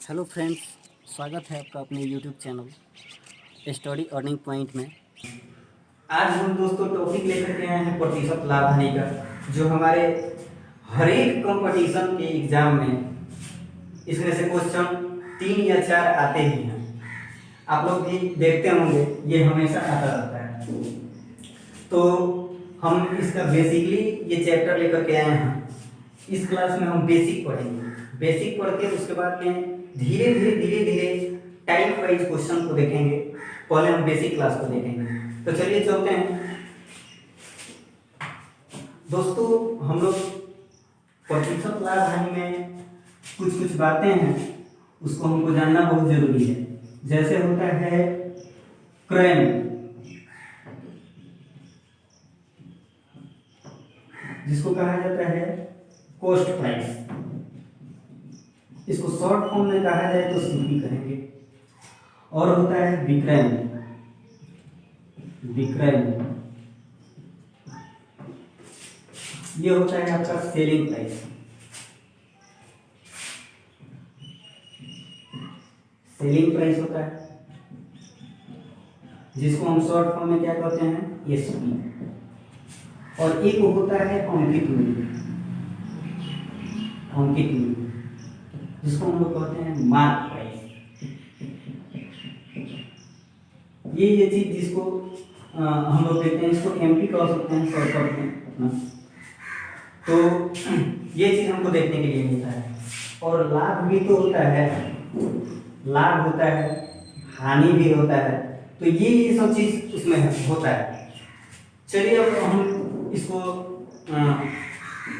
Hello friends, स्वागत है आपका अपने YouTube channel study earning point में। आज हम दोस्तों टॉपिक लेकर के आए हैं प्रतिशत लाभ हानि का, जो हमारे हर एक कंपटीशन के एग्जाम में इसमें से क्वेश्चन 3 या 4 आते ही हैं। आप लोग भी देखते होंगे, ये हमेशा आता रहता है। तो हम इसका बेसिकली ये चैप्टर लेकर के आए हैं। इस क्लास में हम बेसिक पढ़ेंगे। बेसिक पढ़ के उसके बाद में धीरे धीरे टाइप वाइज क्वेश्चन को देखेंगे। पहले हम बेसिक क्लास को देखेंगे। तो चलिए चलते हैं दोस्तों। हम लोग प्रतिशत लाभ हानि में कुछ बातें हैं, उसको हमको जानना बहुत जरूरी है। जैसे होता है क्रय, जिसको कहा जाता है कॉस्ट प्राइस। इसको शॉर्ट फॉर्म में कहा जाए तो सीपी कहेंगे। और होता है विक्रय, ये होता है आपका सेलिंग प्राइस। सेलिंग प्राइस होता है, जिसको हम शॉर्ट फॉर्म में क्या कहते हैं, एसपी। और एक होता है अंकित मूल्य, जिसको हम लोग कहते हैं मार्क प्राइस। ये चीज जिसको हम लोग देखते हैं, इसको एमपी कह सकते हैं शॉर्टकट में। तो ये चीज हमको देखने के लिए मिलता है। और लाभ भी तो होता है, लाभ होता है, हानि भी होता है। तो ये सब चीज उसमें होता है। चलिए अब हम इसको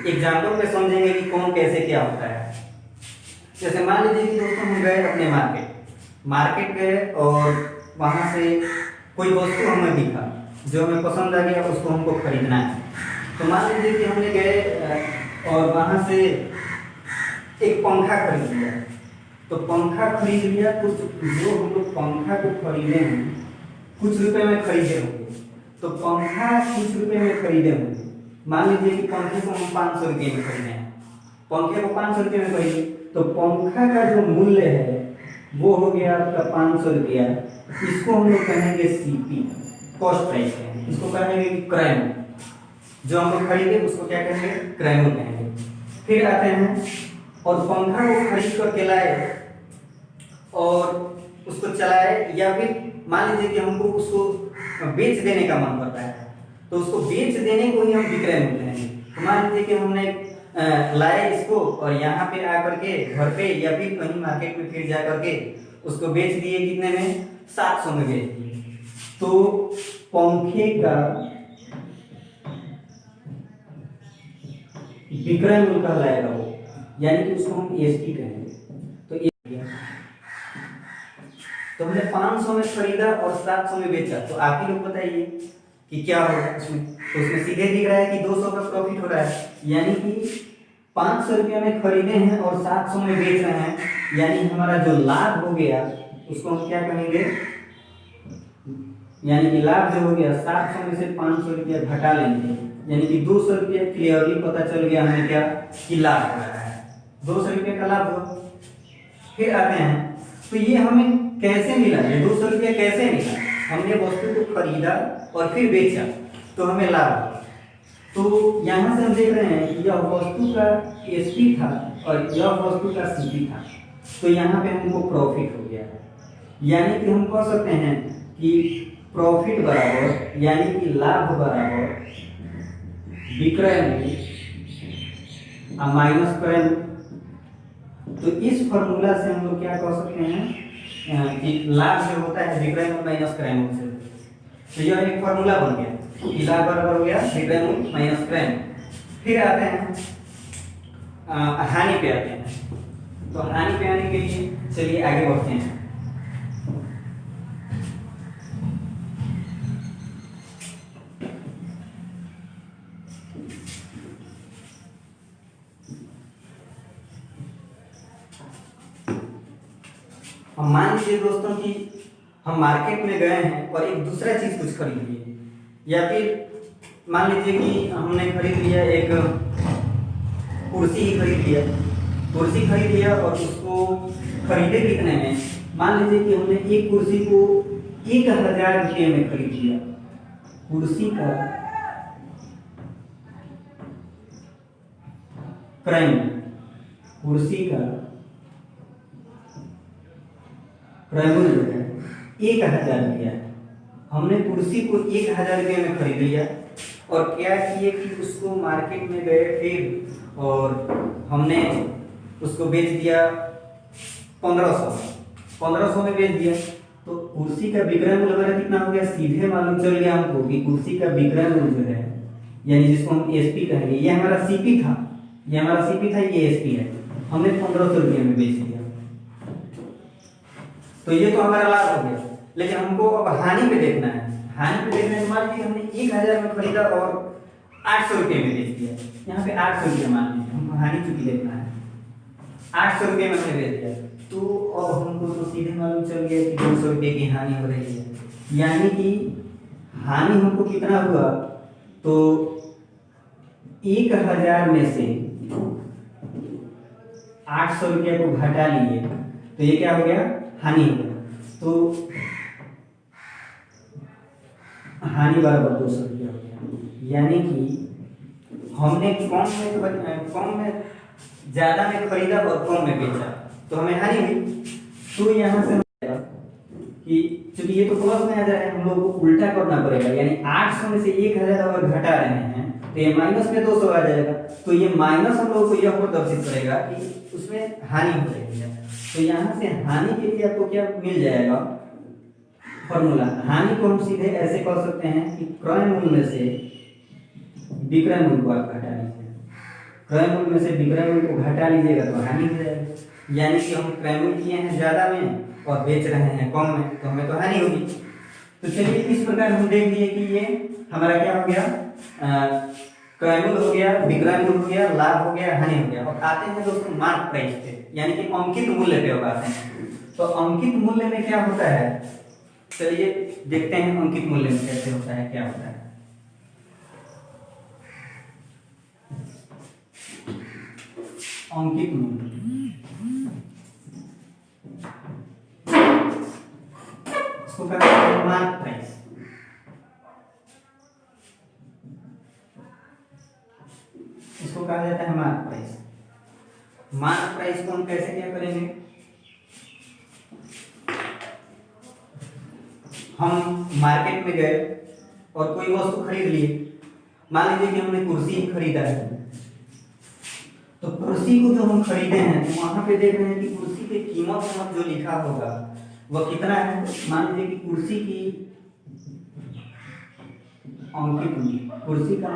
एग्जाम्पल में समझेंगे कि कौन कैसे क्या होता है। जैसे मान लीजिए कि दोस्तों हम गए अपने मार्केट गए और वहां से कोई वस्तु हमें दिखा जो हमें पसंद आ गया, उसको हमको खरीदना है। तो मान लीजिए कि हमने गए और वहां से एक पंखा खरीद लिया। तो पंखा खरीद लिया, कुछ जो हम लोग पंखा को खरीदे हैं कुछ रुपए में खरीदे होंगे। तो पंखा कुछ रुपए में खरीदे होंगे। मान लीजिए कि पंखे को हम 500 रुपये में खरीदे हैं। पंखे को 500 रुपये में खरीदे, तो पंखा का जो मूल्य है वो हो गया आपका 500 रुपया। इसको हम लोग कहेंगे सीपी, कॉस्ट प्राइस कहेंगे। इसको कहेंगे क्रय। जो हम लोग खरीदे उसको क्या कहेंगे, क्रय कहेंगे। फिर आते हैं और पंखा को खरीद करके लाए और उसको चलाए, या फिर मान लीजिए कि हमको उसको बेच देने का मन करता है, तो उसको बेच देने को ही हम विक्रय मूल्य कहेंगे। तो मान लीजिए कि हमने लाए इसको और यहाँ पे आकर के घर पे या फिर कहीं मार्केट में फिर जा करके उसको बेच दिए। कितने में, 700 में बेच दिए। तो पंखे का विक्रय मूल्य कहलाएगा वो, यानी कि उसको हम एसपी कहेंगे। तो हमने 500 में खरीदा और 700 में बेचा। तो आप ही लोग बताइए कि क्या हो रहा है उसमें। तो उसमें सीधे दिख रहा है कि 200 का प्रॉफिट हो रहा है, यानी कि 500 रुपये में खरीदे हैं और 700 में बेच रहे हैं, यानी हमारा जो लाभ हो गया उसको हम क्या कहेंगे, यानी कि लाभ जो हो गया 700 में से 500 रुपया घटा लेंगे, यानी कि 200 रुपया क्लियरली पता चल गया हमें क्या कि लाभ हो रहा है। 200 रुपये का लाभ हो। फिर आते हैं, तो ये हमें कैसे मिला, ये 200 रुपया कैसे मिला। हमने वस्तु को खरीदा और फिर बेचा तो हमें लाभ हुआ। तो यहाँ से हम देख रहे हैं कि यह वस्तु का एसपी था और यह वस्तु का सीपी था। तो यहाँ पे हमको प्रॉफिट हो गया, यानी कि हम कह सकते हैं कि प्रॉफिट बराबर, यानी कि लाभ बराबर विक्रय मूल्य माइनस क्रय मूल्य। तो इस फॉर्मूला से हम लोग क्या कह सकते हैं कि लाभ जो होता है विक्रय मूल्य माइनस क्रय मूल्य से। तो यह एक फॉर्मूला बन गया कि लाभ बराबर हो गया विक्रय मूल्य माइनस क्रय मूल्य। फिर आते हैं हानि पे आते हैं। तो हानि पे आने के लिए चलिए आगे बढ़ते हैं। हम मान लीजिए दोस्तों कि हम मार्केट में गए हैं और एक दूसरा चीज कुछ खरीद लिए, या फिर मान लीजिए कि हमने खरीद लिया एक कुर्सी ही खरीद लिया। कुर्सी खरीद लिया और उसको खरीदे कितने में, मान लीजिए कि हमने एक कुर्सी को 1000 रुपये में खरीद लिया। कुर्सी का क्रय मूल्य, कुर्सी का क्रय मूल्य जो है 1000 रुपया है। हमने कुर्सी को 1000 रुपये में खरीद लिया और क्या किए कि उसको मार्केट में गए फिर और हमने उसको बेच दिया 1500 में बेच दिया। तो कुर्सी का विक्रय मूल्य हमारा कितना हो गया, सीधे मालूम चल गया हमको कि कुर्सी का विक्रय मूल्य जो है, यानी जिसको हम एसपी कहेंगे, ये हमारा सीपी था, ये एसपी है, हमने 1500 रुपये में बेच दिया। तो ये तो हमारा लाभ हो गया। लेकिन हमको अब हानि पे देखना है। मान लीजिए हमने 1000 में खरीदा और 800 रुपये में बेच दिया। यहाँ पे 800 रुपये मान लीजिए, हमको हानि चूंकि देखना है, 800 रुपये में हमने बेच दिया। तो अब हमको तो सीधे मालूम चल गया कि 200 रुपये की हानि हो रही है, यानी कि हानि हमको कितना हुआ, तो 1000 में से 800 रुपये को घटा लिए तो ये क्या हो गया, हानि हो गया। तो हानि बराबर 200 रुपया हो गया, यानी कि हमने कम में ज्यादा में खरीदा और कम में बेचा, तो हमें हानि हुई। तो यहाँ से कि चूंकि ये तो प्लस में आ जा रहा है, हम लोग को उल्टा करना पड़ेगा, यानी 800 में से 1000 अगर घटा रहे हैं तो ये माइनस में 200 आ जाएगा। तो ये माइनस हम लोग को यह प्रदर्शित करेगा कि उसमें हानि हो रही है। तो यहाँ से हानि के लिए आपको क्या मिल जाएगा, फॉर्मूला। हानि को हम सीधे ऐसे कर सकते हैं कि क्रय मूल्य में से विक्रय मूल्य को आप घटा लीजिए, क्रय मूल्य में से विक्रय मूल्य को घटा लीजिएगा तो हानि हो जाएगी। यानी कि हम क्रय मूल्य किए हैं ज्यादा में और बेच रहे हैं कम में, तो हमें तो हानि होगी। तो चलिए इस प्रकार हम देख लिए कि ये हमारा क्या हो गया, क्रय मूल्य हो गया, विक्रय मूल्य हो गया, लाभ हो गया, हानि हो गया। और आते हैं दोस्तों मार्क प्राइस पे, यानी कि अंकित मूल्य पे आते हैं। तो अंकित मूल्य में क्या होता है, चलिए देखते हैं अंकित मूल्य में कैसे होता है, क्या होता है। अंकित मूल्य इसको कहते हैं मार्क प्राइस। इसको कहा जाता है मार्क प्राइस। मार्क प्राइस को हम कैसे क्या करेंगे, हम मार्केट में गए और कोई वस्तु खरीद लिए। मान लीजिए कि हमने कुर्सी खरीदा है, तो कुर्सी को जो हम खरीदे हैं तो वहां पे देख रहे हैं कि कुर्सी की कीमत जो लिखा होगा वह कितना है। मान लीजिए कि कुर्सी की अंकित मूल्य, कुर्सी का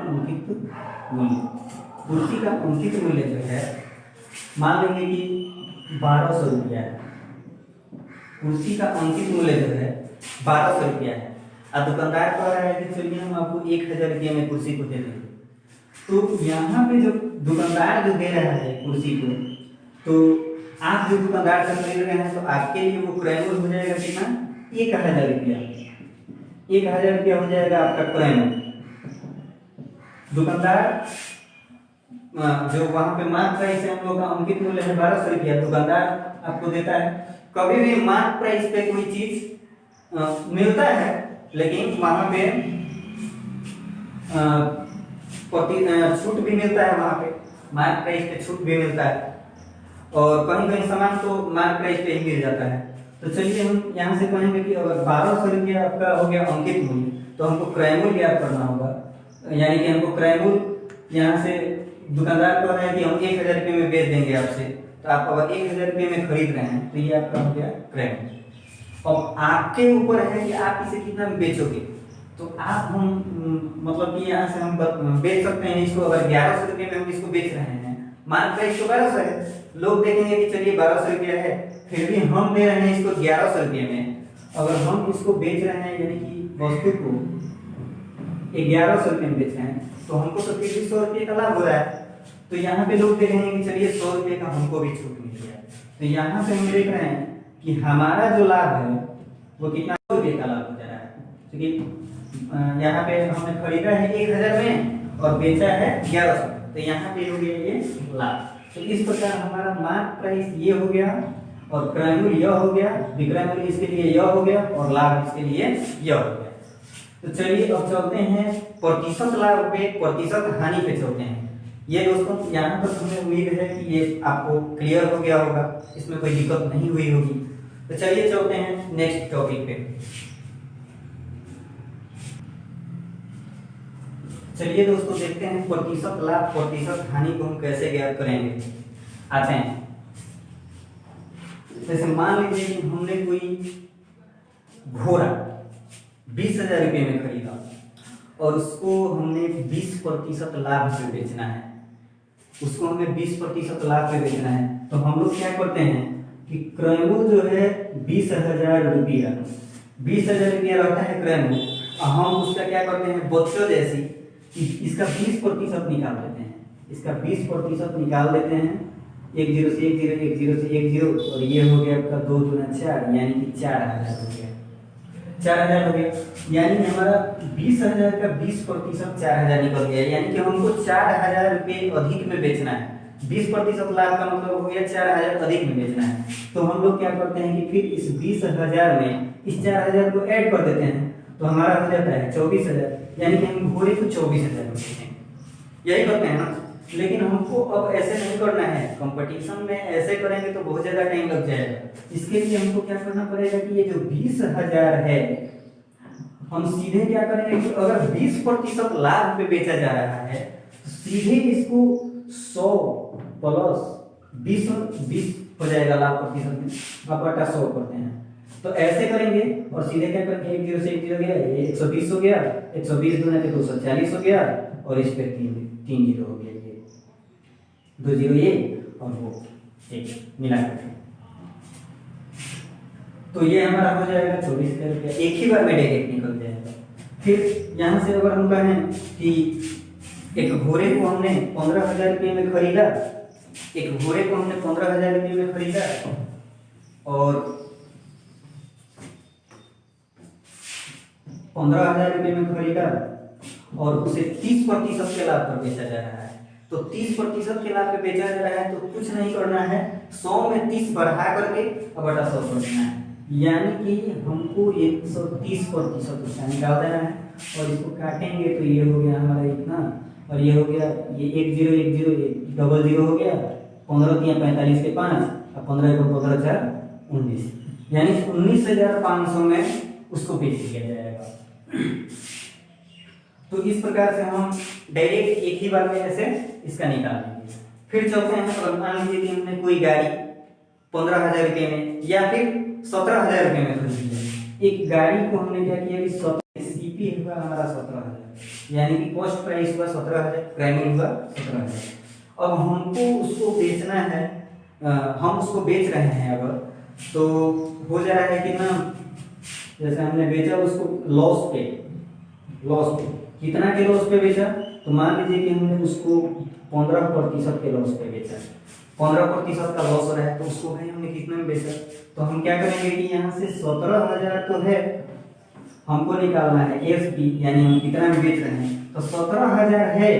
अंकित मूल्य जो है, मान लेंगे कि 1200 रुपया है। कुर्सी का अंकित मूल्य जो है 1200 रुपया है और दुकानदार कह रहा है कि चलिए हम आपको 1000 रुपये में कुर्सी को दे देंगे। तो यहाँ पे जो दुकानदार जो दे रहा है कुर्सी को, तो आप जो दुकानदार से खरीद रहे हैं तो आपके लिए वो क्रय मूल्य हो जाएगा कितना, 1000 रुपया। 1000 रुपया हो जाएगा आपका क्रय मूल्य। दुकानदार जो वहां पे मार्क प्राइस है हम लोग का अंकित मूल्य है 1200 रुपया, दुकानदार आपको देता है। कभी भी मार्क प्राइस पे कोई चीज मिलता है, लेकिन वहां पे छूट भी मिलता है, वहां पे मार्क प्राइस पे छूट भी मिलता है और कहीं कहीं सामान तो मार्क प्राइस पे ही मिल जाता है। तो चलिए हम यहाँ से कहेंगे कि अगर 1200 रुपया आपका हो गया अंकित मूल्य, तो हमको क्रय मूल्य ज्ञात करना होगा। यानी कि हमको क्रय मूल्य यहाँ से दुकानदार कह रहे हैं कि हम 1000 रुपये में बेच देंगे आपसे, तो आप अगर 1000 रुपये में खरीद रहे हैं तो ये आपका हो गया क्रय मूल्य। अब आपके ऊपर है कि आप इसे कितना में बेचोगे। तो आप हम मतलब कि यहाँ से हम बेच सकते हैं इसको, अगर 1100 रुपये में हम इसको बेच रहे हैं, मार्क प्राइस तो 1200 है, लोग देखेंगे कि चलिए 1200 रुपया है, फिर भी हम दे रहे हैं इसको 1100 रुपये में। अगर हम इसको बेच रहे हैं यानी कि वस्तु को 1100 रुपये में बेच रहे हैं, तो हमको तो फिर भी 100 रुपये का लाभ हो रहा है। तो यहाँ पे लोग देखेंगे कि चलिए 100 रुपये का हमको भी छूट मिल गया। तो यहाँ से हम देख रहे हैं कि हमारा जो लाभ है वो कितना, 100 रुपये का लाभ हो जा रहा है। क्योंकि यहाँ पे हमने खरीदा है 1000 में और बेचा है 1100, तो यहाँ पे हो गया ये लाभ। तो इस प्रकार हमारा मार्क प्राइस ये हो गया और क्रय मूल्य यह हो गया, विक्रय मूल्य इसके लिए यह हो गया और लाभ इसके लिए यह हो गया। तो चलिए अब चलते हैं प्रतिशत लाभ पे प्रतिशत हानि पे चलते हैं। ये दोस्तों यहाँ पर हमें उम्मीद है कि ये आपको क्लियर हो गया होगा, इसमें कोई दिक्कत नहीं हुई होगी। तो चलिए चलते हैं नेक्स्ट टॉपिक पे। चलिए दोस्तों देखते हैं प्रतिशत लाभ प्रतिशत हानि को हम कैसे ज्ञात करेंगे। आते हैं, जैसे मान लीजिए कि हमने कोई घोड़ा 20,000 रुपये में खरीदा और उसको हमने 20% लाभ से बेचना है, उसको हमें 20% लाभ पे बेचना है। तो हम लोग क्या करते हैं कि क्रय मूल्य जो है 20,000 रुपया, 20,000 रुपया रहता है क्रय मूल्य, और हम उसका क्या करते हैं बच्चों जैसी कि इसका 20% निकाल देते हैं, इसका 20% निकाल देते हैं। 1 0 से 1 0, 1 0 से 1 0, और ये हो गया आपका 2 दूना 4, यानी कि 4,000 हो गया, 4,000 हो गया। यानी हमारा 20,000 का 20% 4,000 निकल गया, यानी कि हमको 4,000 रुपये अधिक में बेचना है। 20% लाभ का मतलब हो गया 4,000 अधिक में बेचना है। तो हम लोग क्या करते हैं कि फिर इस 20,000 में इस 4,000 को ऐड कर देते हैं, तो हमारा हो जाता है 24,000, यानी कि हम घोड़े को 24,000 में बेचेंगे। यही करते हैं ना, लेकिन हमको अब ऐसे नहीं करना है, कंपटीशन में ऐसे करेंगे तो बहुत ज्यादा टाइम लग जाएगा। इसके लिए हमको क्या करना पड़ेगा कि ये जो 20,000 है, हम सीधे क्या करेंगे कि अगर 20% लाभ पे बेचा जा रहा है तो सीधे इसको 100 प्लस 20 हो जाएगा लाभ प्रतिशत में, अब बटा 100 करते हैं। तो ऐसे करेंगे और सीधे क्या करेंगे 1 0 से 1 0 गया, ये 120 हो गया, 120 गुना 240 हो गया, और इस पे 3 0 हो गया, ये 2 0 ये और वो 1 मिला करके। तो ये हमारा हो जाएगा 24,000 रुपया, एक ही बार में डायरेक्ट निकल जाएगा। फिर यहाँ से अगर हम कहें कि एक घोड़े को हमने 15,000 रुपये में खरीदा, एक घोड़े को हमने 15,000 रुपये में खरीदा और 15,000 रुपये में खरीदा और उसे 30% के लाभ पर बेचा जा रहा है। तो 30% के लाभ पे बेचा जा रहा है तो कुछ नहीं करना है, 100 में 30 बढ़ा करके अब बटा 100 कर देना है, यानी कि हमको 130% उसका निकाल देना है। और इसको काटेंगे तो ये हो गया हमारा इतना, और ये हो गया ये 1 0 1 0 डबल 0 हो गया, 15 3 45 के 5 और 15 को 15 4 19, यानी 19,500 में उसको बेच दिया जाएगा। तो इस प्रकार से हम डायरेक्ट एक ही बार में ऐसे इसका निकाल लेंगे। फिर चलते हैं, अगर मान लीजिए कि हमने कोई गाड़ी 15,000 रुपये में या फिर 17,000 रुपये में खरीदी है। एक गाड़ी को हमने क्या किया कि सीपी हुआ हमारा 17,000, यानी कि कॉस्ट प्राइस हुआ 17,000, प्राइमिंग हुआ 17,000। अब हमको उसको बेचना है, हम उसको बेच रहे हैं अगर, तो हो जा रहा है कितना, जैसे हमने बेचा उसको लॉस पे कितना के लॉस पे बेचा, तो मान लीजिए कि हमने उसको 15% के लॉस पे बेचा, 15% का लॉस हो रहा है, तो उसको भाई हमने कितने में बेचा। तो हम क्या करेंगे कि यहाँ से 17,000 तो है, हमको निकालना है एसपी, यानी हम कितना में बेच रहे हैं। तो 17,000 है,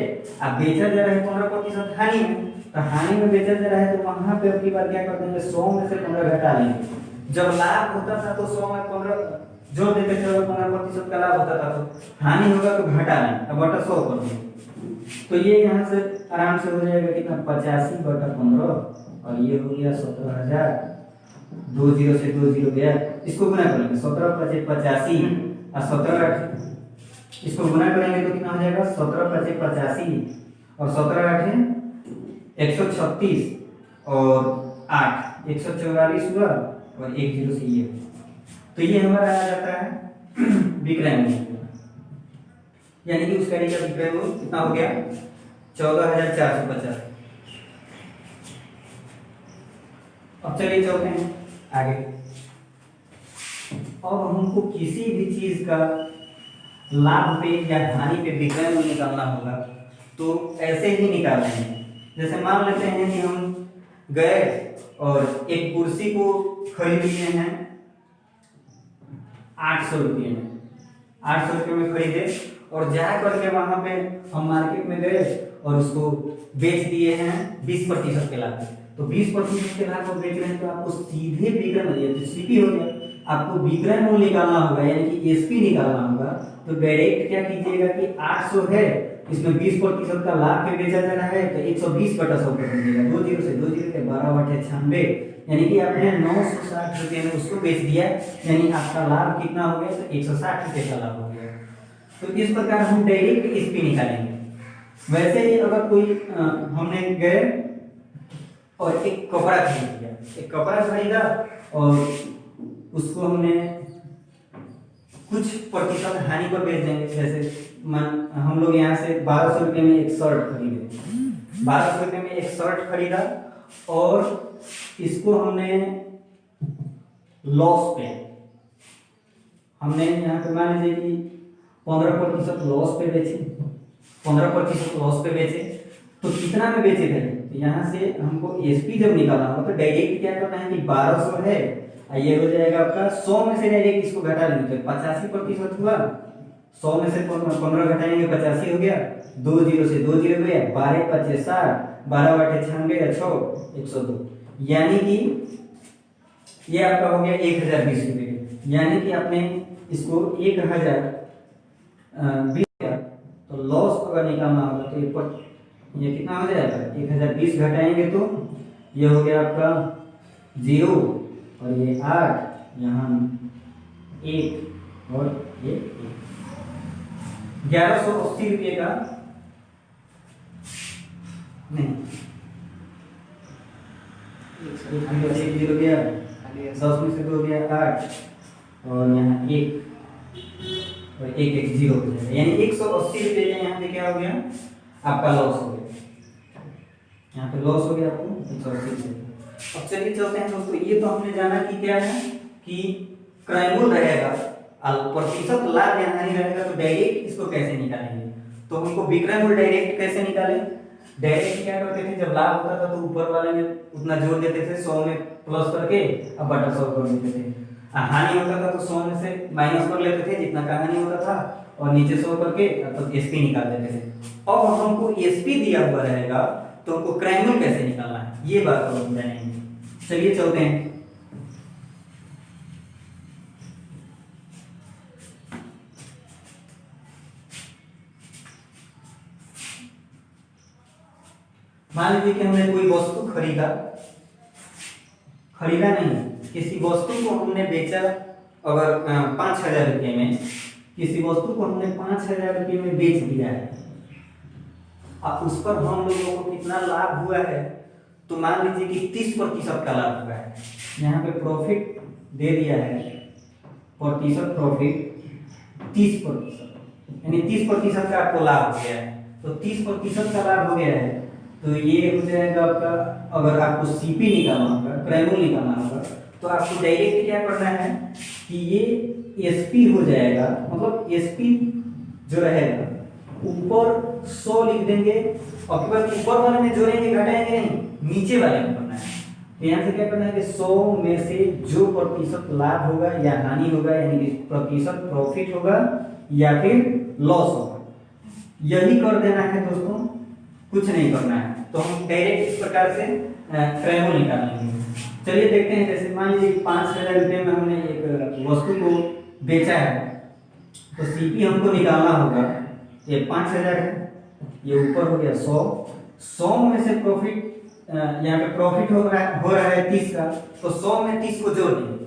अब बेचा जा रहा है 15% हानि में, तो हानि में बेचा जा रहा है, तो वहां पे अपनी बार क्या कर देंगे 100 में से 15 घटा लेंगे। जब लाभ होता था तो 100 में 15 जोड़ देते थे, 15% का लाभ होता था, तो हानि होगा तो घटा लें, अब बटा 100 कर दें। तो ये यहाँ से आराम से हो जाएगा कितना 85/15, और ये हो गया 17,000, 2 0 से 2 0 गया, इसको गुना करेंगे 17 × 85 और 17 इसको गुना करेंगे तो कितना हो जाएगा 17 × 85 और 17 8 136 और 8 144 हुआ, और 1 0 से ये, तो ये हमारा आ जाता है विक्रय मूल्य, यानी कि उस गाड़ी का विक्रय मूल्य कितना हो गया 14,450। अब चलिए चलते हैं आगे। अब हमको किसी भी चीज का लाभ पे या हानि पे विक्रय मूल्य निकालना होगा, तो ऐसे ही निकालना है। जैसे मान लेते हैं कि हम गए और एक कुर्सी को खरीद लिए हैं 800 रुपये में, 800 रुपये में खरीदे और जा करके वहां पे हम मार्केट में गए और उसको बेच दिए हैं 20% के लाभ पे। तो 20% के लाभ को बेच रहे हैं तो आपको सीधे विक्रय मूल्य तो सीपी हो गया, आपको विक्रय मूल्य निकालना होगा यानी कि एसपी निकालना होगा। तो डायरेक्ट क्या कीजिएगा कि 800 है, इसमें 20% का लाभ पे बेचा जा रहा है तो 120/100 कर दीजिएगा, 2 जीरो से 2 जीरो के 12/96 यानी कि आपने 960 रुपये में उसको बेच दिया, यानी आपका लाभ कितना हो गया, तो 160 रुपये का लाभ हो गया। तो इस प्रकार हम डायरेक्ट एसपी निकालेंगे। वैसे ही अगर कोई हमने गए और एक कपड़ा खरीद लिया, एक कपड़ा खरीदा और उसको हमने कुछ प्रतिशत हानि पर बेच देंगे। जैसे हम लोग यहाँ से 1200 रुपये में एक शर्ट खरीदे, 1200 रुपये में एक शर्ट खरीदा और इसको हमने लॉस पे, हमने यहाँ पे मान लीजिए कि 15% लॉस पे बेचे, 15% लॉस पे बेचे तो कितना में बेचे थे, तो यहाँ से हमको एसपी जब निकालना होगा तो डायरेक्ट क्या करना है कि 1200 है, ये हो जाएगा आपका 100 में से डायरेक्ट इसको घटा लेंगे तो 85% हुआ, 100 में से 15 घटाएंगे 85 हो गया, 2 जीरो से 2 जीरो गया, 12 5 60, 12/96 102, यानी कि ये आपका हो गया 1020 रुपये। यानी कि आपने इसको 1020 तो लॉस अगर निकालना होगा तो ये कितना हो जाएगा, 1020 घटाएंगे तो ये हो गया आपका 0 और ये 8, यहाँ 1 और ये 1180 रुपये का नहीं, 1 जीरो गया, 10 में से 2 गया 8 और यहाँ 1 और 1 0 हो जाएगा, यानी 180 रुपये का यहाँ पे क्या हो गया, आपका लॉस हो गया। यहाँ पे लॉस हो गया आपको 180 रुपये। अब चलिए चलते हैं दोस्तों, ये तो हमने जाना कि क्या है कि क्रयमूल्य रहेगा, प्रतिशत लाभ या हानि रहेगा, तो डायरेक्ट इसको कैसे निकालेंगे। तो हमको विक्रय मूल्य डायरेक्ट कैसे निकालें, डायरेक्ट क्या करते थे, जब लाभ होता था तो ऊपर वाले में उतना जोड़ देते थे, 100 में प्लस करके अब बटा 100 कर देते थे, हानि होता था तो 100 में से माइनस कर लेते थे जितना का हानि होता था और नीचे 100 करके तो एसपी निकाल देते थे। अब हमको एसपी दिया हुआ रहेगा तो हमको क्रय मूल्य कैसे निकालना है, ये बात हम जानेंगे। चलिए चलते हैं। मान लीजिए कि हमने कोई वस्तु खरीदा नहीं, किसी वस्तु को हमने बेचा, अगर 5000 रुपये में किसी वस्तु को हमने 5000 रुपये में बेच दिया है, अब उस पर हम लोगों को कितना लाभ हुआ है, तो मान लीजिए कि 30% का लाभ हुआ है। यहाँ पे प्रॉफिट दे दिया है, प्रतिशत प्रॉफिट 30%, यानी 30% का आपको लाभ हो गया है। तो 30% का लाभ हो गया है तो ये हो जाएगा आपका, अगर आपको सीपी निकालना होगा, क्रय मूल्य निकालना होगा, तो आपको डायरेक्ट क्या करना है कि ये एसपी हो जाएगा, मतलब एसपी जो रहेगा ऊपर 100 लिख देंगे और केवल ऊपर वाले में जोड़ेंगे, घटाएंगे नहीं, नीचे वाले में करना है। तो यहाँ से क्या करना है कि 100 में से जो प्रतिशत लाभ होगा या हानि होगा, यानी कि प्रतिशत प्रॉफिट होगा या फिर लॉस होगा, यही कर देना है दोस्तों, कुछ नहीं करना है। तो हम डायरेक्ट इस प्रकार से क्रय मूल्य निकाल लेंगे। चलिए देखते हैं, जैसे मान लीजिए 5000 रुपये में हमने एक वस्तु को बेचा है तो सीपी हमको निकालना होगा, ये 5000 है, ये ऊपर हो गया 100 में से प्रॉफिट, यहाँ पे प्रॉफिट हो रहा है 30 का, तो 100 में 30 को जोड़ देंगे,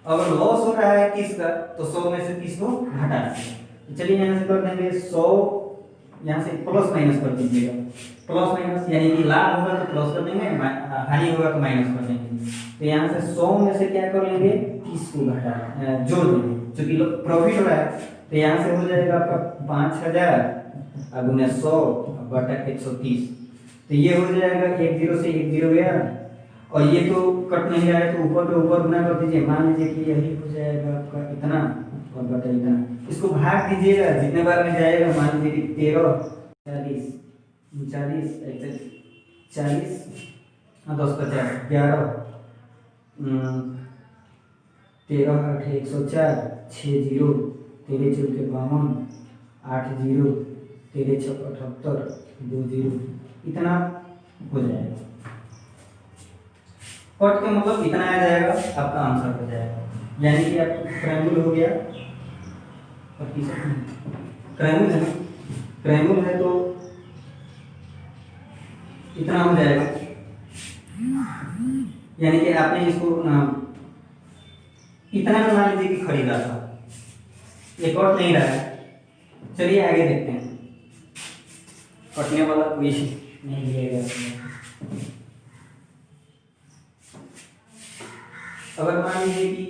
अगर लॉस हो रहा है 30 का तो 100 में से 30 को घटा देंगे। चलिए यहाँ से कर देंगे 100, यहाँ से प्लस माइनस कर दीजिएगा, प्लस माइनस यानी कि लाभ होगा तो प्लस कर देंगे, हानि होगा तो माइनस कर देंगे। तो यहाँ से 100 में से क्या कर लेंगे, 30 को घटा जोड़ देंगे, क्योंकि प्रॉफिट हो रहा है। तो यहाँ से हो जाएगा आपका 5000 अब 100 बटा 130, तो ये हो जाएगा 1 0 से 1 0 गया, और ये तो कट नहीं रहा है तो ऊपर पे ऊपर गुना कर दीजिए, मान लीजिए कि यही हो जाएगा आपका इतना और बटा इतना, इसको भाग दीजिएगा जितने बार में जाएगा, मान लीजिए कि 13 40 39 40 10 50 11 13 8 104 6 0 13 4 52 8 0 13 6 78 2 0, इतना हो जाएगा। कट का मतलब इतना आ जाएगा, आपका आंसर हो जाएगा। यानी कि आपका क्रैमुल हो गया, क्रैमुल है ना, क्रैमुल है तो इतना हो जाएगा। यानी कि आपने इसको इतना में मान लीजिए कि खरीदा था, ये कट नहीं रहा है। चलिए आगे देखते हैं, कटने वाला कोई नहीं दिया गया। अगर मान लीजिए कि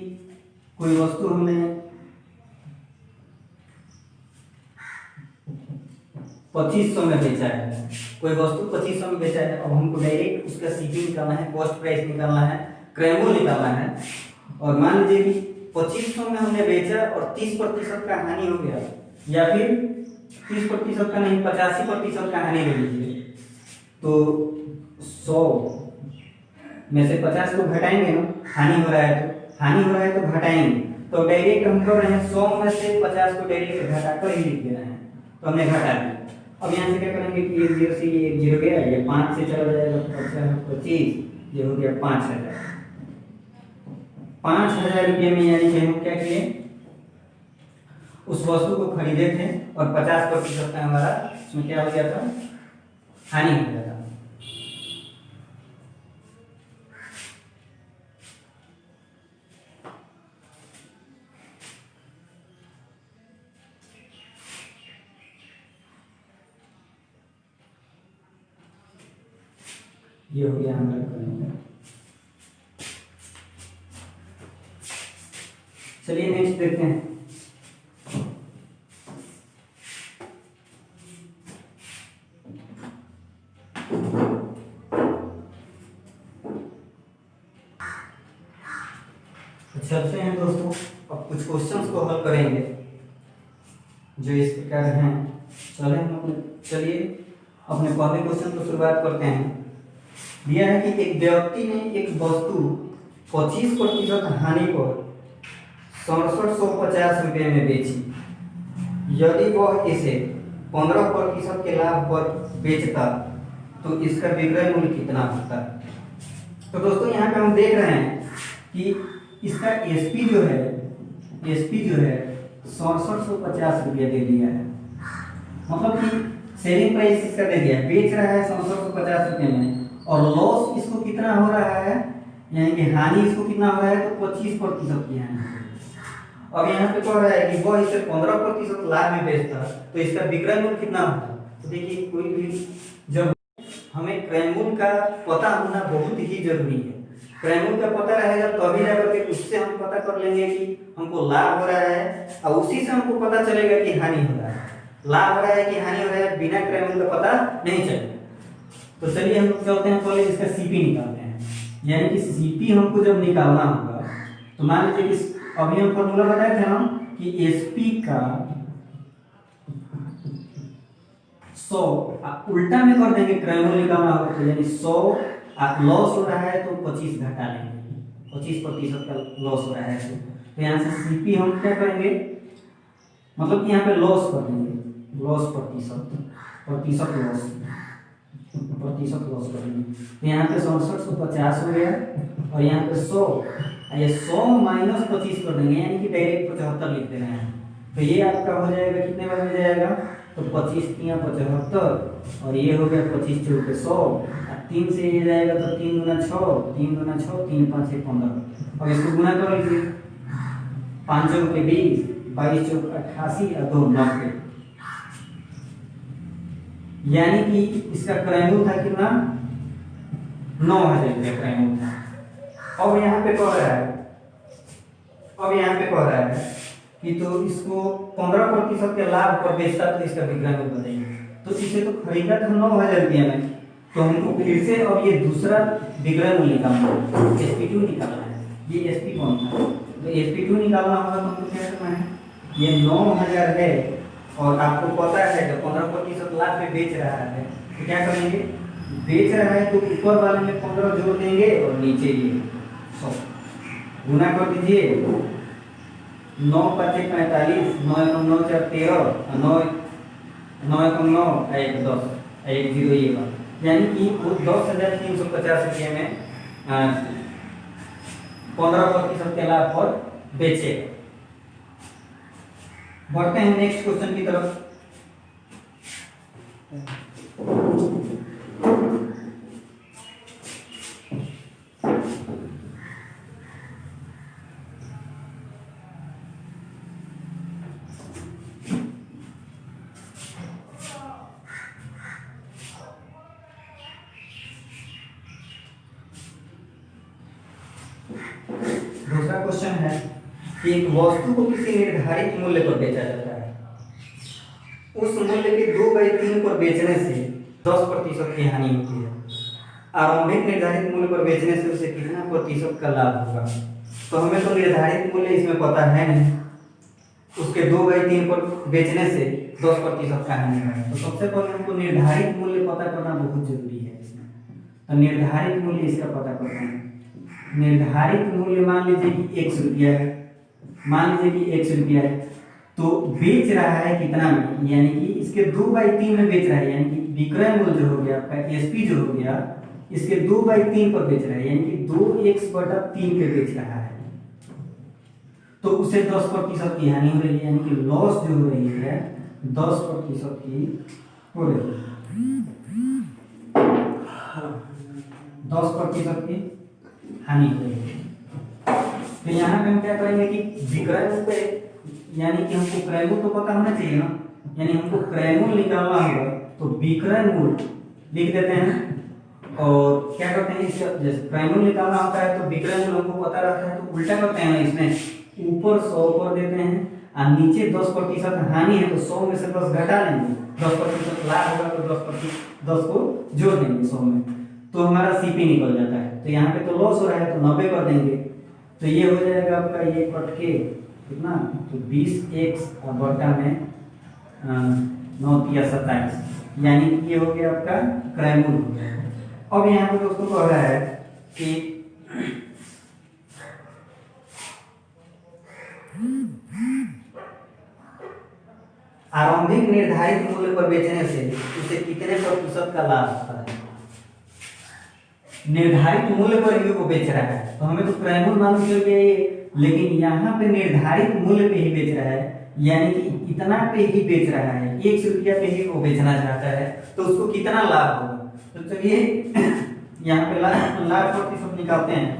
कोई वस्तु हमने 2500 में बेचा है, कोई वस्तु 2500 में बेचा है, अब हमको डायरेक्ट उसका सीपी निकालना है, कॉस्ट प्राइस निकालना है, क्रैमुल निकालना है। और मान लीजिए कि 2500 में हमने बेचा और 30% का हानि हो गया, या फिर 30% का नहीं 85% का हानि ले लीजिए, तो 100 में से 50 को घटाएंगे ना, हानि हो रहा है तो हानि हो रहा है तो घटाएंगे। तो डायरेक्ट हम कर रहे हैं 100 में से 50 को डायरेक्ट घटाकर ही लिख दे रहे हैं, तो हमने घटा दिया। अब यहाँ से क्या करेंगे कि 1 0 से ये 1 0 गया, ये 5 से चला जाएगा, 25, ये हो गया 5000। 5000 रुपये में यानी कि हम क्या किए, उस वस्तु को खरीदे थे और 50% का हमारा उसमें क्या हो गया था, हानि हो गया था। ये हो गया हमारा करेंगे। चलिए नेक्स्ट देखते हैं। चलते हैं दोस्तों, अब कुछ क्वेश्चंस को हल करेंगे जो इस प्रकार हैं। चलिए अपने पहले क्वेश्चन को शुरुआत करते हैं। दिया है कि एक व्यक्ति ने एक वस्तु 25% हानि पर 6750 रुपये में बेची। यदि वह इसे 15% के लाभ पर बेचता तो इसका विक्रय मूल्य कितना होता। तो दोस्तों यहाँ पे हम देख रहे हैं कि इसका एसपी जो है 6750 रुपया दे दिया है, मतलब कि सेलिंग प्राइस इसका दे दिया है, बेच रहा है 6750 रुपये में, और लॉस इसको कितना हो रहा है, यानी कि हानि इसको कितना हो रहा है, तो 25% की हानि। अब यहाँ पे कह रहा है कि वह इसे 15% लाभ में बेचता तो इसका विक्रय मूल्य कितना होता। तो देखिए कोई भी जब हमें क्रय मूल्य का पता होना बहुत ही जरूरी है। क्रय मूल्य का पता रहेगा तभी जाकर के उससे हम पता कर लेंगे कि हमको लाभ हो रहा है, और उसी से हमको पता चलेगा कि हानि हो रहा है। लाभ हो रहा है कि हानि हो रहा है, बिना क्रय मूल्य का पता नहीं चलेगा। तो चलिए हम लोग चलते हैं, पहले इसका सीपी निकालते हैं। यानी कि सीपी हमको जब निकालना होगा तो मान लीजिए कि अभी हम फॉर्मूला बताए थे हम कि एसपी का 100 उल्टा में कर देंगे, क्रय मूल्य निकालना होगा तो यानी 100 लॉस हो रहा है तो 25 घटा लेंगे, 25% का लॉस हो रहा है तो यहाँ से सीपी हम क्या करेंगे, मतलब कि यहाँ पे लॉस कर देंगे, लॉस प्रतिशत लॉस करेंगे। तो यहाँ पे 6750 हो गया, और यहाँ पे 100, ये 100 माइनस 25 कर देंगे, यानी कि डायरेक्ट 75 लिख दे रहे हैं। तो ये आपका हो जाएगा, कितने बार में जाएगा, तो 25 × 75, और ये हो गया 25 × 100, 3 से ये जाएगा तो 3 × 6, 3 × 6, 3 × 5 = 15। अब इसको गुना कर लीजिए, 5 × 20, 22 × 88 और 2 90, यानी कि इसका क्रय मूल्य था कितना, 9000 रुपया क्रय मूल्य था। अब यहाँ पे कह रहा है कि तो इसको 15% के लाभ पर बेचता तो इसका विक्रय मूल्य बताइए। तो इसे तो खरीदा था 9000 रुपया में, तो हमको फिर से अब ये दूसरा विक्रय मूल्य निकालना है, SP2 निकालना है। ये SP कौन था, तो SP2 निकालना होगा तो हमको क्या करना है, ये 9000 है और आपको पता है कि 15% लाभ पे बेच रहा है, तो क्या करेंगे, बेच रहा है तो ऊपर वाले में 15 जोड़ देंगे और नीचे ये 100 गुना कर दीजिए। 9 × 5 = 45, 9 × 9 = 13, 9 × 9 = 1 10, 1 0 ये बात, यानी कि वो 10,350 रुपये में 15% के लाभ पर बेचेगा। बढ़ते हैं नेक्स्ट क्वेश्चन की तरफ। दूसरा क्वेश्चन है कि एक वस्तु को किसी निर्धारित मूल्य पर बेचा जाता है, उस मूल्य के 2/3 पर बेचने से 10% की हानि होती है। आरंभिक निर्धारित मूल्य पर बेचने से उसे कितना प्रतिशत का लाभ होगा? तो हमें तो निर्धारित मूल्य इसमें पता है नहीं, उसके 2/3 पर बेचने से 10% का हानि होगा। तो सबसे पहले हमको निर्धारित मूल्य पता करना बहुत जरूरी है इसमें। तो निर्धारित मूल्य इसका पता करते हैं। निर्धारित मूल्य मान लीजिए कि 100 रुपया है, मान लीजिए कि 100 रुपया है, तो बेच रहा है कितना में, यानी कि इसके 2/3 में बेच रहा है, यानी कि विक्रय मूल्य जो हो गया आपका एसपी जो हो गया, इसके 2/3 पर बेच रहा है, यानी कि 2x/3 पे बेच रहा है। तो उसे 10% की हानि हो रही है, यानी कि लॉस जो हो रही है 10% की हो रही है, 10% की हानि हो रही है। तो यहाँ पे हम क्या करेंगे कि विक्रय मूल्य पे, यानी कि हमको क्रय मूल्य तो पता होना चाहिए ना, यानी हमको क्रय मूल्य निकालना होगा, तो विक्रय मूल्य लिख देते हैं और क्या करते हैं इसका, जैसे क्रय मूल्य निकालना होता है तो विक्रय मूल्य हमको पता रहता है, तो उल्टा करते हैं, इसमें ऊपर 100 कर देते हैं और नीचे 10% हानि है, तो 100 में से 10 घटा लेंगे, 10% लाभ होगा तो 10 को जोड़ देंगे 100 में, तो हमारा सीपी निकल जाता है। तो यहाँ पे तो लॉस हो रहा है तो 90 कर देंगे, तो ये हो जाएगा आपका, ये कट के कितना, तो 20x और बटा में 9 या 27, यानी कि ये हो गया आपका क्रय मूल्य हो गया। अब यहाँ पे दोस्तों कह रहा है कि आरंभिक निर्धारित मूल्य पर बेचने से उसे कितने प्रतिशत का लाभ होता है। निर्धारित मूल्य पर ही वो बेच रहा है, तो हमें तो क्रय मूल्य मालूम चल गया ये, लेकिन यहाँ पे निर्धारित मूल्य पे ही बेच रहा है, यानी कि इतना पे ही बेच रहा है, 100 रुपया पे ही वो बेचना चाहता है, तो उसको कितना लाभ होगा। तो चलिए यहाँ पे लाभ प्रतिशत निकालते हैं।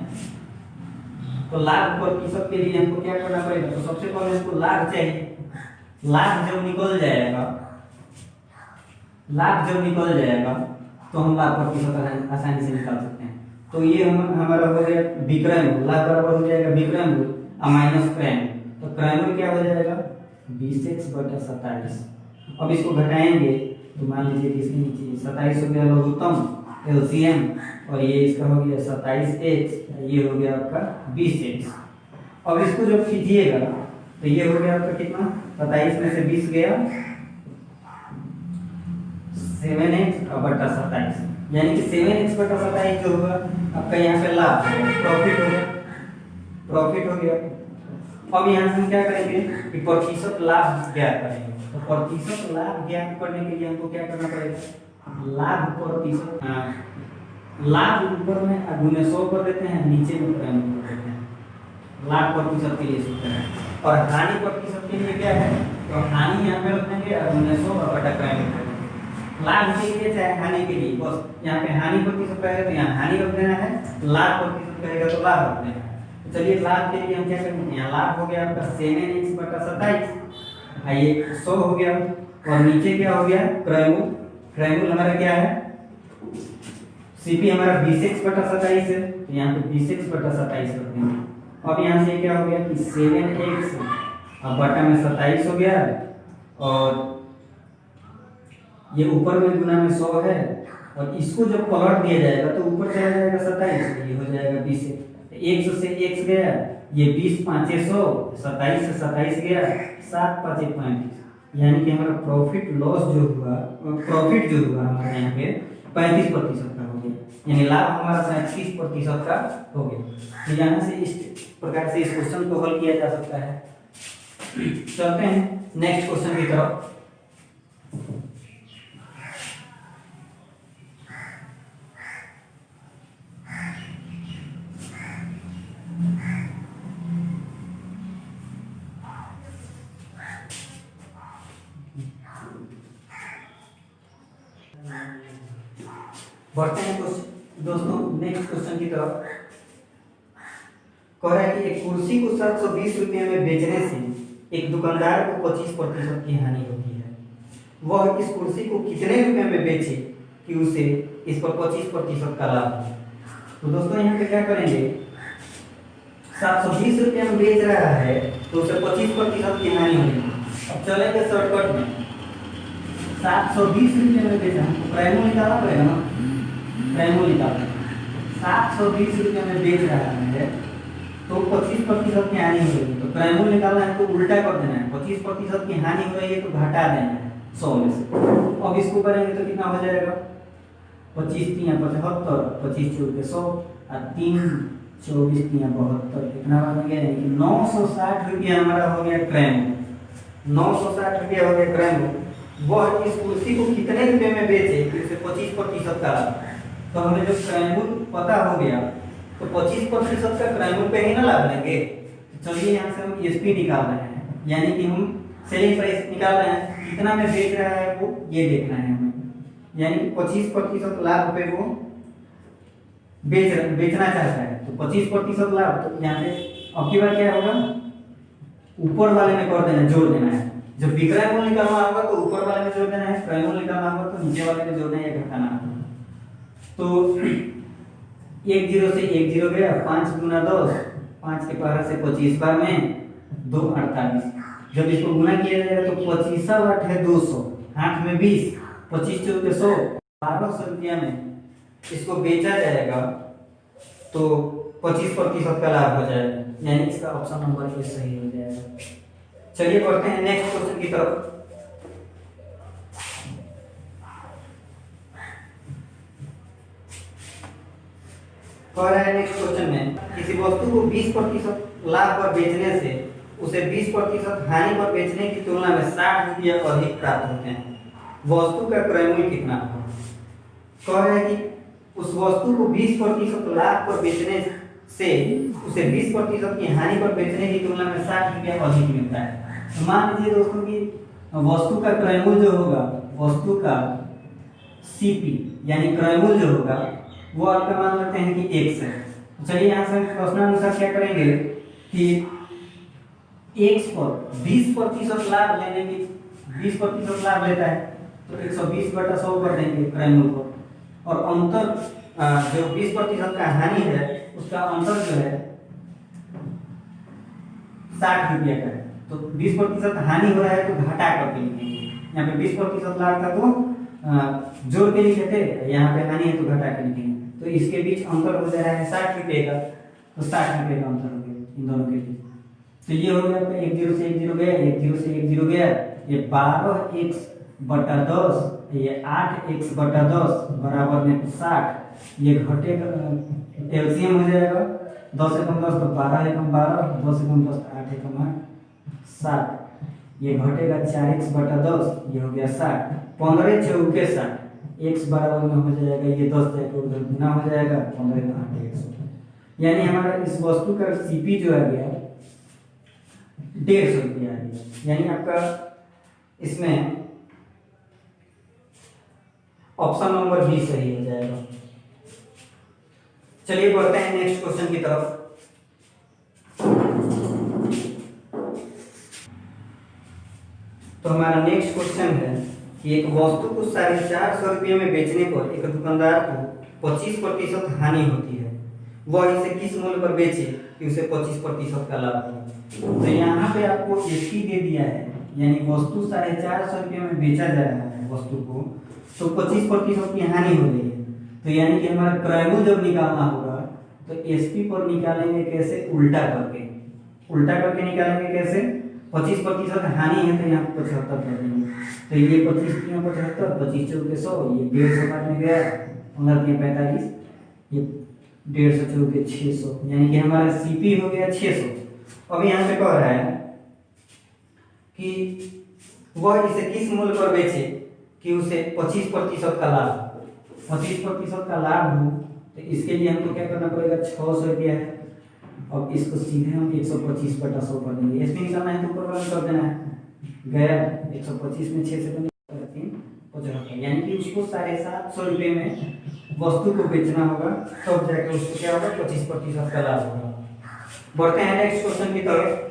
तो लाभ प्रतिशत के लिए हमको क्या करना पड़ेगा, तो सबसे पहले हमको लाभ चाहिए। लाभ जब निकल जाएगा, लाभ जब निकल जाएगा तो हम लाभ प्रतिशत आसानी से निकाल सकते हैं। तो ये हमारा हो गया विक्रय मूल्य, लाभ बराबर हो जाएगा विक्रय मूल्य माइनस क्रय मूल्य, तो क्रय मूल्य क्या हो जाएगा 20x/27। अब इसको घटाएंगे तो मान लीजिए कि इसके नीचे 27 हो गया लघुत्तम एलसीएम, और ये इसका हो गया 27x, ये हो गया आपका 20x। अब इसको जब कीजिएगा तो ये हो गया आपका कितना, 27 में से 20 गया 7x/27, यानी कि 7x/27 जो होगा आपका यहाँ पे लाभ प्रॉफिट हो गया, प्रॉफिट हो गया। अब यहाँ से हम क्या करेंगे कि प्रतिशत लाभ ज्ञात करेंगे। तो प्रतिशत लाभ ज्ञात करने के लिए हमको क्या करना पड़ेगा, लाभ प्रतिशत, लाभ ऊपर में गुने 100 कर देते हैं, नीचे में क्रय मूल्य कर देते हैं, लाभ प्रतिशत के लिए सूत्र है। और हानि प्रतिशत के लिए क्या है, तो हानि यहाँ पे रखेंगे और गुने 100 और बटा क्रय मूल्य कर देंगे। लाभ के लिए चाहे हानि के लिए, बस यहाँ पे हानि प्रतिशत कहेगा तो यहाँ हानि रख देना है, लाभ प्रतिशत कहेगा तो लाभ रख देना है। तो चलिए लाभ के लिए हम क्या करेंगे, यहाँ लाभ हो गया आपका 7x/27, ये 100 हो गया, और नीचे क्या हो गया क्रय मूल्य। क्रय मूल्य हमारा क्या है, सीपी हमारा 20x/27 है, तो यहाँ पे 20x/27 रख देंगे। अब यहाँ से क्या हो गया कि 7x अब बटा में 27 हो गया, और ये ऊपर में गुना में 100 है, और इसको जब पलट दिया जाएगा तो ऊपर चला जाएगा 27, ये हो जाएगा 20, 100 से x गया, ये 20 5 100, 27 से 27 गया, 7 5 35, यानी कि हमारा प्रॉफिट लॉस जो हुआ, प्रॉफिट जो हुआ हमारे यहाँ पे 35% का हो गया, यानी लाभ हमारा 35% का हो गया। तो यहाँ से इस प्रकार से इस क्वेश्चन को हल किया जा सकता है। चलते हैं नेक्स्ट क्वेश्चन की तरफ। बढ़ते हैं कुछ दोस्तों नेक्स्ट क्वेश्चन की तरफ। कह रहा है कि एक कुर्सी को 720 रुपये में बेचने से एक दुकानदार को 25% की हानि होती है। वह इस कुर्सी को कितने रुपए में बेचे कि उसे इस पर 25% का लाभ हो। तो दोस्तों यहाँ पे क्या करेंगे, 720 रुपये में बेच रहा है तो उसे 25% की हानि होगी। अब चलेंगे शॉर्टकट में, 720 रुपये में बेचा, प्राइमो निकालना पड़ेगा ना, प्राइमो निकालना। 720 रुपये में बेच रहा है तो 25% की हानि होगी। तो प्राइमो निकालना है तो उल्टा कर देना है, 25% की हानि हो रही है तो घटा देना है 100 में से। अब इसको करेंगे तो कितना हो जाएगा, 25 3 75, 25 चौके 100 और 3 24 3 72, कितना बन गया, 960 रुपया हमारा हो गया प्राइमो। 960 रुपया हो गया प्राइमो। वह इस कुर्सी को कितने रुपए में बेचे कि उसे 25% का लाभ। तो हमें जो प्राइमो पता हो गया तो 25% का प्राइमो पे ही ना लाभ लेंगे। चलिए यहाँ से हम एसपी निकाल रहे हैं, यानी कि हम सेलिंग प्राइस निकाल रहे हैं, कितना में बेच रहा है वो ये देखना है हमें, यानी कि 25% लाभ पे वो बेचना चाहता है। तो 25% लाभ, तो यहाँ पे अब की बार क्या होगा, ऊपर वाले में कर देना, जोड़ देना है। जब विक्रय मूल्य निकालना होगा तो ऊपर वाले में जोड़ देना है, क्रय मूल्य निकालना होगा तो नीचे वाले में जोड़ना है या घटाना होगा। तो 1 0 से 1 0 गया, 5 गुना 10, 5 के पावर से 25 बार में 2 48। जब इसको गुना किया जाएगा तो 25 8 है 200, 8 में 20, 25 चौके 100, 1200 रुपया में इसको बेचा जाएगा तो 25% का लाभ हो जाएगा, यानी इसका ऑप्शन नंबर ए सही हो जाएगा। चलिए बढ़ते हैं नेक्स्ट क्वेश्चन की तरफ। कह रहा है नेक्स्ट क्वेश्चन में, किसी वस्तु को 20% लाभ पर बेचने से उसे 20% हानि पर बेचने की तुलना में 60 रुपया अधिक प्राप्त होते हैं। वस्तु का क्रय मूल्य कितना होगा। कह रहा है कि उस वस्तु को 20% लाभ पर बेचने से उसे 20% की हानि पर बेचने की तुलना में 60 रुपया अधिक मिलता है। तो मान लीजिए दोस्तों कि वस्तु का क्रय मूल्य जो होगा, वस्तु का सीपी यानी क्रय मूल्य जो होगा वो आपका मान लेते हैं कि x है। तो चलिए यहाँ से प्रश्नानुसार क्या करेंगे कि x पर 20% लाभ लेने की 20% लाभ लेता है तो 120/100 कर देंगे क्रय मूल्य को, और अंतर जो 20% का हानि है उसका अंतर जो है 60 रुपया का है। तो 20% हानि हो रहा है तो घटा करके लिखेंगे। यहाँ पे 20% लाभ था तो जोड़ के लिखे थे, यहाँ पे हानि है तो घटा के लिखेंगे। तो इसके बीच अंतर हो जा रहा है 60 रुपये का, तो 60 रुपये का अंतर हो गया इन दोनों के बीच। तो ये हो गया आपका 1 0 से 1 0 गया, 1 0 से 1 0 गया, ये 12x/10, ये 8x/10 बराबर में 60। ये घटेगा, एलसीएम हो जाएगा 10 से कम 10 तो 12 है कम 12, 10 से कम 10 तो 8 है कम 8, 60। ये घटेगा 4x/10, ये हो गया 60, 15 चौके 60, x बराबर में हो जाएगा ये 10 जाके उधर गुना हो जाएगा, 15 का 8x, यानी हमारा इस वस्तु का सीपी जो आ गया 150 रुपया आ गया, यानी आपका इसमें ऑप्शन नंबर बी सही हो जाएगा। चलिए बढ़ते हैं नेक्स्ट क्वेश्चन की तरफ। तो हमारा नेक्स्ट क्वेश्चन है कि एक वस्तु को 450 रुपये में बेचने पर एक दुकानदार को 25% हानि होती है। वह इसे किस मूल्य पर बेचे कि उसे 25% का लाभ हो। तो यहाँ पे आपको एसपी दे दिया है, यानी वस्तु 450 रुपये में बेचा जा रहा है वस्तु को, तो 25% की हानि हो रही है। तो यानी कि हमारा क्रय मूल्य जब निकालना होगा तो एसपी पर निकालेंगे कैसे, उल्टा करके। उल्टा करके निकालेंगे कैसे, 25% हानि है तो यहाँ 75 कर देंगे। तो ये 25 3 75, 25 चौके 100, ये 150 काटने गया, 15 के 45, ये 150 चौके 600, यानी कि हमारा सीपी हो गया 600। अब यहाँ पे कह रहा है कि वह इसे किस मूल्य पर बेचे कि उसे 25% का लाभ, 25% का लाभ हो। तो इसके लिए हमको क्या करना पड़ेगा, 600 रुपया है। अब इसको सीधे हम 125/100 कर देंगे, इसमें निकालना है तो ऊपर वाला कर देना है, गया 125 में 6 से 3 75, यानी कि उसको 750 रुपये में वस्तु को बेचना होगा, तब जाकर उसको क्या होगा 25% का लाभ होगा। बढ़ते हैं नेक्स्ट क्वेश्चन की तरफ।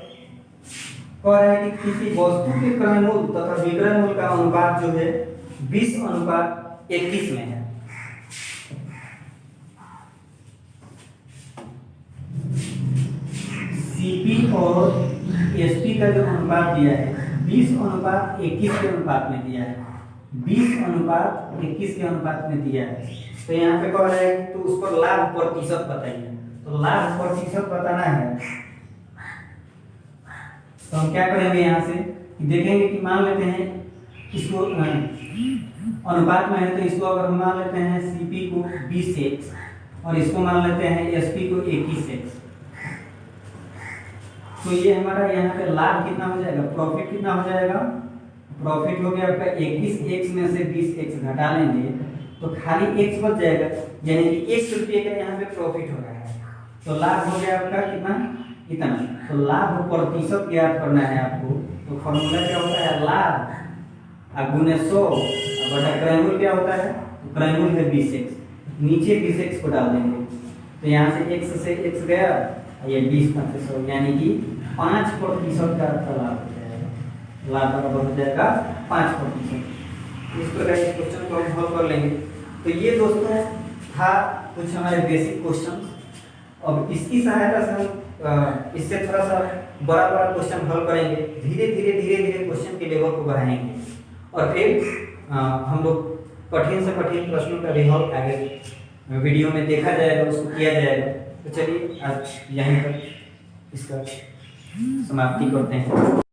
कह रहा है कि किसी वस्तु के क्रय मूल्य तथा विक्रय मूल्य का अनुपात जो है 20:21 में है। सीपी और एसपी का जो अनुपात दिया है 20:21 के अनुपात में दिया है, 20:21 के अनुपात में दिया है। तो यहाँ पे कह रहा है कि तो उस पर लाभ प्रतिशत बताइए। तो लाभ प्रतिशत बताना है तो हम क्या करेंगे, यहाँ से कि देखेंगे कि मान लेते हैं इसको अनुपात में है, तो इसको अगर हम मान लेते हैं सीपी को 20x और इसको मान लेते हैं एसपी को 21x, तो ये हमारा यहाँ पे लाभ कितना हो जाएगा, प्रॉफिट कितना हो जाएगा, प्रॉफिट हो गया आपका 21x में से 20x घटा लेंगे तो खाली x बच जाएगा, यानी कि x रुपये का यहाँ पे प्रॉफिट हो रहा है। तो लाभ हो गया आपका कितना, इतना। तो लाभ प्रतिशत ज्ञात करना है आपको, तो फॉर्मूला क्या होता है, लाभ गुने 100 बटा क्रय मूल्य क्या होता है, तो क्रय मूल्य है 20x, नीचे 20x को डाल देंगे, तो यहाँ से x से x गया, ये 20 में से 100, यानी कि 5% का आपका लाभ हो जाएगा, लाभ बराबर हो जाएगा 5%। इस प्रकार इस क्वेश्चन को हम हल कर लेंगे। तो ये दोस्तों था कुछ हमारे बेसिक क्वेश्चन। अब इसकी सहायता से हम इससे थोड़ा सा बड़ा बड़ा क्वेश्चन हल करेंगे, धीरे धीरे क्वेश्चन के लेवल को बढ़ाएंगे और फिर हम लोग कठिन से कठिन प्रश्नों का भी हल आगे वीडियो में देखा जाएगा, उसको किया जाएगा। तो चलिए आज यहीं पर इसका समाप्ति करते हैं।